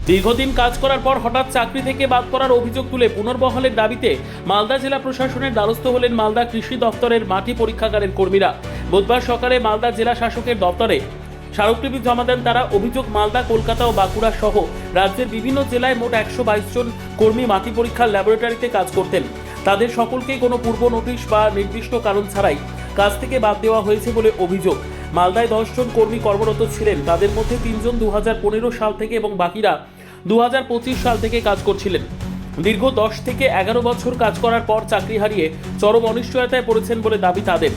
দীর্ঘদিন কাজ করার পর হঠাৎ চাকরি থেকে বাদ করার অভিযোগ তুলে পুনর্বহালের দাবিতে মালদা জেলা প্রশাসনের দ্বারস্থ হলেন মালদা কৃষি দপ্তরের মাটি পরীক্ষাগারের কর্মীরা। বুধবার সকালে মালদা জেলা শাসকের দপ্তরে স্মারকলিপি জমা দেন তারা। অভিযোগ, মালদা, কলকাতা ও বাঁকুড়া সহ রাজ্যের বিভিন্ন জেলায় মোট 122 জন কর্মী মাটি পরীক্ষার ল্যাবরেটরিতে কাজ করতেন। তাদের সকলকেই কোনো পূর্ব নোটিশ বা নির্দিষ্ট কারণ ছাড়াই কাজ থেকে বাদ দেওয়া হয়েছে বলে অভিযোগ। মালদায় 10 জন কর্মী কর্মরত ছিলেন, তাদের মধ্যে 3 জন 2015 সাল থেকে এবং বাকিরা 2025 সাল থেকে কাজ করছিলেন। দীর্ঘ 10 থেকে 11 বছর কাজ করার পর চাকরি হারিয়ে চরম অনিশ্চয়তায় পড়েছেন বলে দাবি তাদের।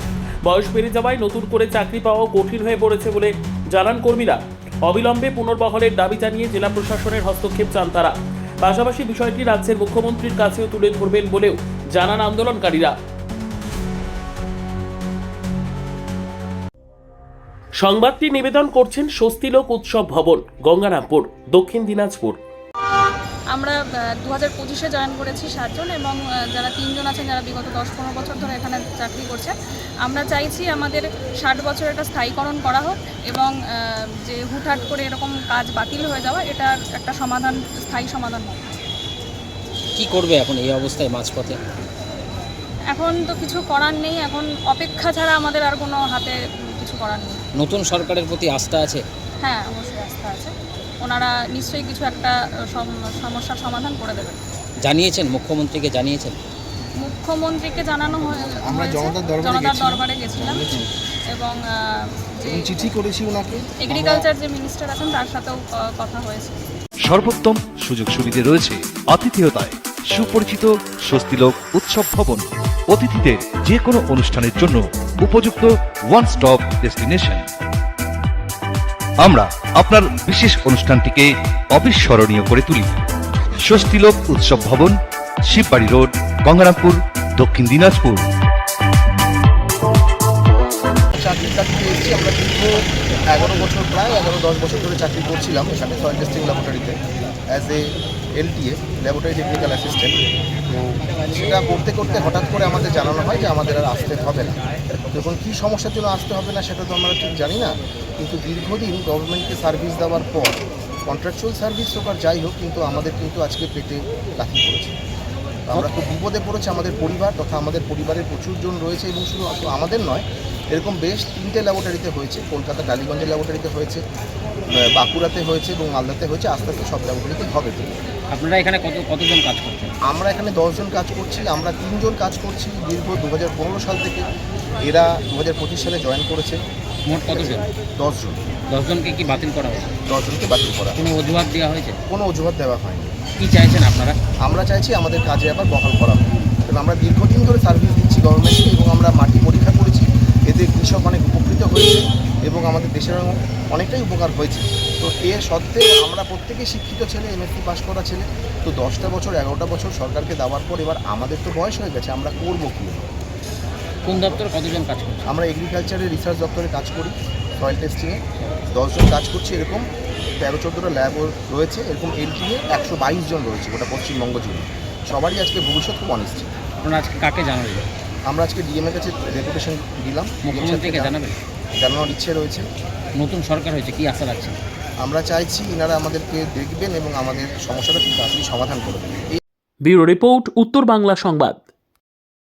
বয়স বেড়ে যাওয়ায় নতুন করে চাকরি পাওয়া কঠিন হয়ে পড়েছে বলে জানান কর্মীরা। অবিলম্বে পুনর্বহালের দাবি জানিয়ে জেলা প্রশাসনের হস্তক্ষেপ চান তারা। পাশাপাশি বিষয়টি রাজ্যের মুখ্যমন্ত্রীর কাছেও তুলে ধরবেন বলেও জানান আন্দোলনকারীরা। সংবাদটি নিবেদন করছেন স্বস্তিলোক উৎসব ভবন, গঙ্গারামপুর, দক্ষিণ দিনাজপুর। আমরা 2025-এ জয়েন করেছি 7 জন এবং যারা 3 জন আছেন যারা বিগত 10-15 বছর ধরে এখানে চাকরি করছেন। আমরা চাইছি আমাদের 60 বছর একটা স্থায়ীকরণ করা হোক এবং যে হুটহাট করে এরকম কাজ বাতিল হয়ে যাওয়া, এটার একটা সমাধান, স্থায়ী সমাধান হোক। কি করবে এখন এই অবস্থায় মাঝপথে? এখন তো কিছু করার নেই, এখন অপেক্ষা ছাড়া আমাদের আর কোনো হাতে কিছু করার নেই। নতুন সরকারের প্রতি আস্থা আছে? হ্যাঁ, অবশ্যই আস্থা আছে। ওনারা নিশ্চয়ই কিছু একটা সমস্যার সমাধান করে দেবেন। জানিয়েছেন মুখ্যমন্ত্রীকে? জানিয়েছেন? মুখ্যমন্ত্রীকে জানানো হয়েছে, আমরা জনতার দরবারে গেছিলাম এবং চিঠি করেছি ওনাকে। এগ্রিকালচার যে মিনিস্টার আছেন তার সাথেও কথা হয়েছে। সর্বোত্তম সুযোগ সুবিধে রয়েছে আতিথেয়তায়। সুপরিচিত স্বস্তিলোক উৎসব ভবন, অতিথিদের যে কোনো অনুষ্ঠানের জন্য উপযুক্ত ওয়ান স্টপ ডেস্টিনেশন। আমরা আপনার বিশেষ অনুষ্ঠানটিকে অবিস্মরণীয় করে তুলি। স্বস্তিলোক উৎসব ভবন, শিববাড়ি রোড, গঙ্গারামপুর, দক্ষিণ দিনাজপুর। চাকরির কাজে পেয়েছি। আমরা দীর্ঘ 11 বছর, প্রায় 11-10 বছর ধরে চাকরি করছিলাম এখানে সয়েল টেস্টিং ল্যাবরেটরিতে as a LTA, laboratory technical assistant. তো সেটা করতে করতে হঠাৎ করে আমাদের জানানো হয় যে আমাদের আর আসতে হবে না। তখন কী সমস্যার জন্য আসতে হবে না সেটা তো আমরা ঠিক জানি না, কিন্তু দীর্ঘদিন গভর্নমেন্টকে সার্ভিস দেওয়ার পর, কন্ট্রাকচুয়াল সার্ভিস হোক আর যাই হোক, কিন্তু আমাদের কিন্তু আজকে পেটে লাথি পড়েছে। আমরা খুব বিপদে পড়েছে আমাদের পরিবার তথা আমাদের পরিবারের প্রচুর জন রয়েছে এবং শুধু আমাদের নয়, এরকম বেশ 3টে ল্যাবরেটরিতে হয়েছে। কলকাতা টালিগঞ্জের ল্যাবরেটরিতে হয়েছে, বাঁকুড়াতে হয়েছে এবং মালদাতে হয়েছে। আস্তে আস্তে সব ল্যাবরেটরিতে হবে। আপনারা এখানে কতজন কাজ করছেন? আমরা এখানে 10 জন কাজ করছি। আমরা 3 জন কাজ করছি দীর্ঘ 2015 সাল থেকে। এরা 2025 সালে জয়েন করেছে। মোট কতজন? 10 জন। 10 জনকে কি বাতিল করা হয়েছে? 10 জনকে বাতিল করা। কোনো অজুহাত দেওয়া হয়েছে? কোনো অজুহাত দেওয়া হয়নি। কি চাইছেন আপনারা? আমরা চাইছি আমাদের কাজে আবার বহাল করা হোক। কারণ আমরা দীর্ঘদিন ধরে সার্ভিস দিচ্ছি গভর্নমেন্টকে এবং আমরা মাটি পরীক্ষা করেছি। এতে কৃষক অনেক উপকৃত হয়েছে এবং আমাদের দেশের অনেকটাই উপকার হয়েছে। তো এর সত্ত্বেও আমরা প্রত্যেকেই শিক্ষিত ছেলে, MSc পাস করা ছেলে। তো 10টা বছর 11টা বছর সরকারকে দেওয়ার পর এবার আমাদের তো বয়স হয়ে গেছে, আমরা করবো কী? কোন দপ্তরে কতজন কাজ করছে? আমরা এগ্রিকালচারের রিসার্চ দপ্তরে কাজ করি, সয়েল টেস্টিংয়ে 10 জন কাজ করছি। এরকম 13-14টা ল্যাব রয়েছে। এরকম LTA 122 জন রয়েছে গোটা পশ্চিমবঙ্গ জুড়ে। সবারই আজকে ভবিষ্যৎ খুব অনিশ্চিত। আপনারা আজকে কাকে জানাবেন? আমরা আজকে DM এর কাছে ডেপুটেশন দিলাম। মুখ্যমন্ত্রীকে জানাবেন? জানানোর ইচ্ছে রয়েছে। নতুন সরকার হয়েছে, কি আশা রাখছেন? আমরা চাইছি এনারা আমাদেরকে দেখবেন এবং আমাদের সমস্যাটা খুব তাড়াতাড়ি সমাধান করবেন। ব্যুরো রিপোর্ট, উত্তর বাংলা সংবাদ।